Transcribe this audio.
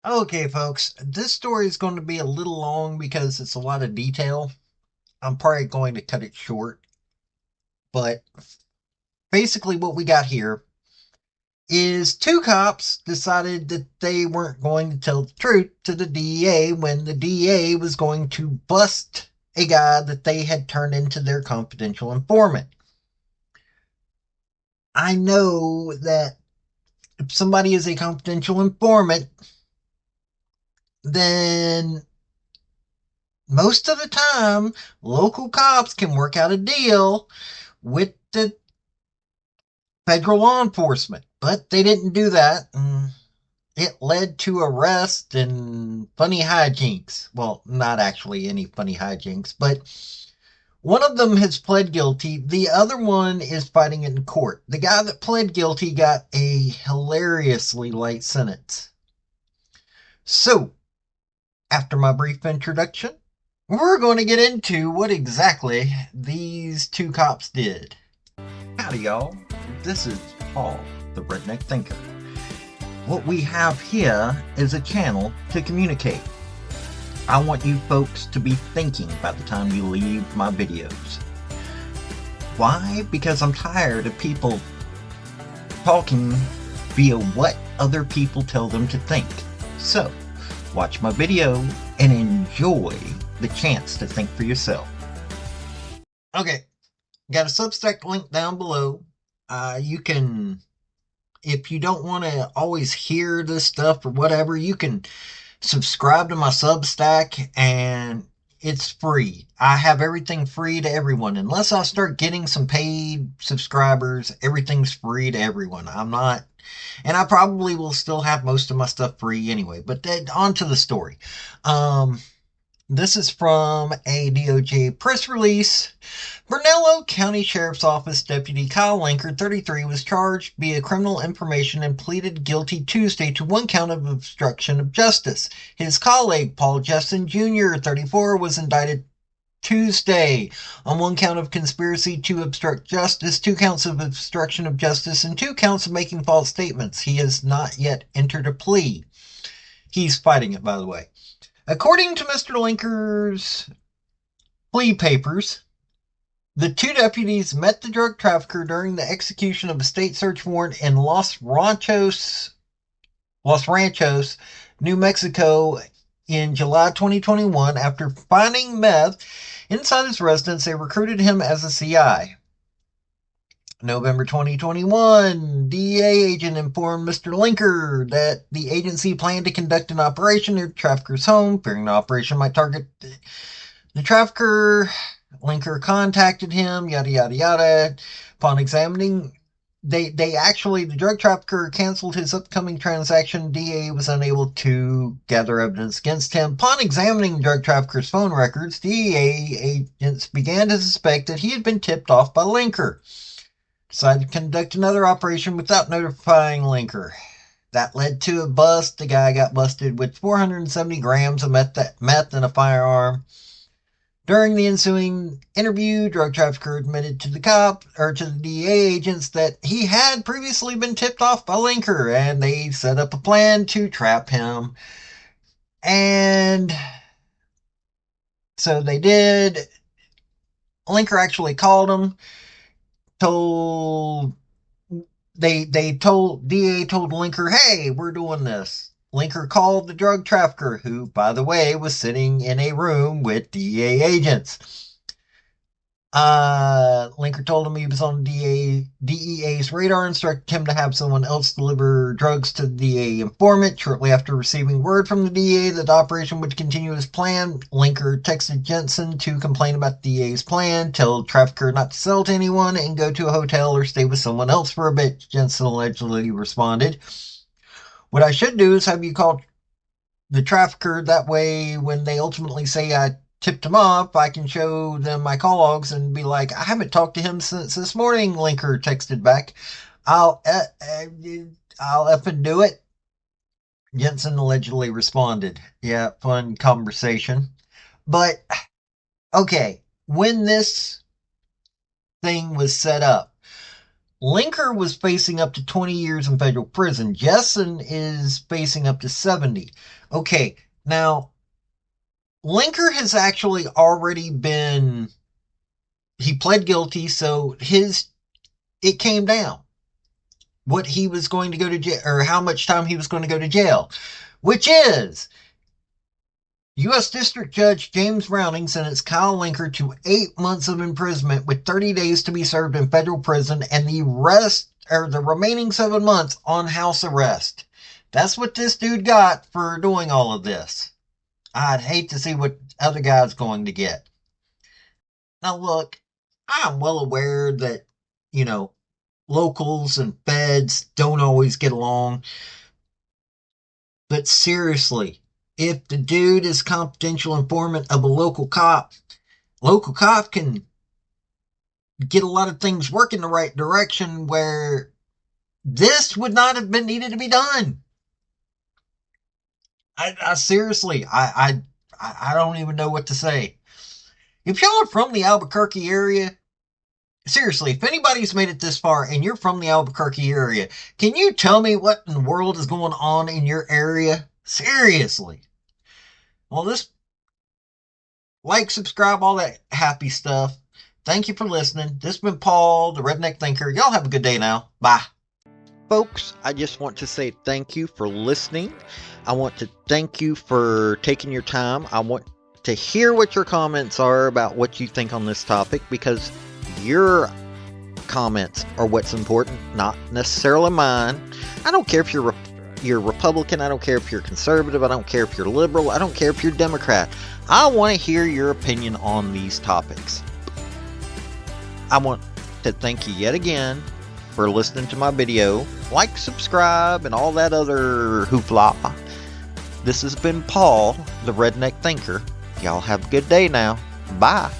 Okay, folks, this story is going to be a little long because it's a lot of detail. I'm probably going to cut it short, but basically, what we got here is two cops decided that they weren't going to tell the truth to the DEA when the DEA was going to bust a guy that they had turned into their confidential informant. I know that if somebody is a confidential informant, then most of the time, local cops can work out a deal with the federal law enforcement, but they didn't do that. And it led to arrest and funny hijinks. Well, not actually any funny hijinks, but one of them has pled guilty. The other one is fighting in court. The guy that pled guilty got a hilariously light sentence. So, after my brief introduction, we're going to get into what exactly these two cops did. Howdy, y'all. This is Paul, the Redneck Thinker. What we have here is a channel to communicate. I want you folks to be thinking by the time you leave my videos. Why? Because I'm tired of people talking via what other people tell them to think. So, watch my video and enjoy the chance to think for yourself. Okay, got a Substack link down below. You can, if you don't want to always hear this stuff or whatever, you can subscribe to my Substack and it's free. I have everything free to everyone. Unless I start getting some paid subscribers, everything's free to everyone. I'm not, and I probably will still have most of my stuff free anyway, but on to the story. This is from a DOJ press release. Brunello County Sheriff's Office Deputy Kyle Linker, 33, was charged via criminal information and pleaded guilty Tuesday to one count of obstruction of justice. His colleague, Paul Jessen Jr., 34, was indicted Tuesday on one count of conspiracy to obstruct justice, two counts of obstruction of justice, and two counts of making false statements. He has not yet entered a plea. He's fighting it, by the way. According to Mr. Linker's plea papers, the two deputies met the drug trafficker during the execution of a state search warrant in Los Ranchos, New Mexico in July 2021. After finding meth inside his residence, they recruited him as a CI. November 2021, DEA agent informed Mr. Linker that the agency planned to conduct an operation near the trafficker's home. Fearing the operation might target the trafficker, Linker contacted him, yada, yada, yada. Upon examining, the drug trafficker canceled his upcoming transaction. DEA was unable to gather evidence against him. Upon examining the drug trafficker's phone records, DEA agents began to suspect that he had been tipped off by Linker. Decided to conduct another operation without notifying Linker. That led to a bust. The guy got busted with 470 grams of meth and a firearm. During the ensuing interview, drug trafficker admitted to the DEA agents that he had previously been tipped off by Linker, and they set up a plan to trap him. And so they did. Linker actually called him, told DEA told Linker, hey, we're doing this. Linker called the drug trafficker, who, by the way, was sitting in a room with DEA agents. Linker told him he was on DEA's radar, instructed him to have someone else deliver drugs to the DEA informant. Shortly after receiving word from the DEA that the operation would continue as planned, Linker texted Jensen to complain about the DEA's plan, tell the trafficker not to sell to anyone, and go to a hotel or stay with someone else for a bit. Jensen allegedly responded, what I should do is have you call the trafficker. That way, when they ultimately say I tipped him off, I can show them my call logs and be like, I haven't talked to him since this morning, Linker texted back. I'll effing do it. Jensen allegedly responded. Yeah, fun conversation. But, okay, when this thing was set up, Linker was facing up to 20 years in federal prison. Jessen is facing up to 70. Okay, now Linker has actually already been, he pled guilty, so it came down what he was going to go to jail, or how much time he was going to go to jail, which is U.S. District Judge James Browning sentenced Kyle Linker to 8 months of imprisonment with 30 days to be served in federal prison and the remaining 7 months on house arrest. That's what this dude got for doing all of this. I'd hate to see what other guy's going to get. Now look, I'm well aware that, you know, locals and feds don't always get along. But seriously, if the dude is confidential informant of a local cop can get a lot of things working the right direction where this would not have been needed to be done. I seriously, I don't even know what to say. If y'all are from the Albuquerque area, seriously, if anybody's made it this far and you're from the Albuquerque area, can you tell me what in the world is going on in your area? Seriously. Well, this, like, subscribe, all that happy stuff. Thank you for listening. This has been Paul, the Redneck Thinker. Y'all have a good day now. Bye. Folks, I just want to say thank you for listening. I want to thank you for taking your time. I want to hear what your comments are about what you think on this topic, because your comments are what's important, not necessarily mine. I don't care if you're Republican, I don't care if you're conservative, I don't care if you're liberal, I don't care if you're Democrat. I want to hear your opinion on these topics. I want to thank you yet again for listening to my video. Like, subscribe, and all that other hoopla. This has been Paul, the Redneck Thinker. Y'all have a good day now. Bye.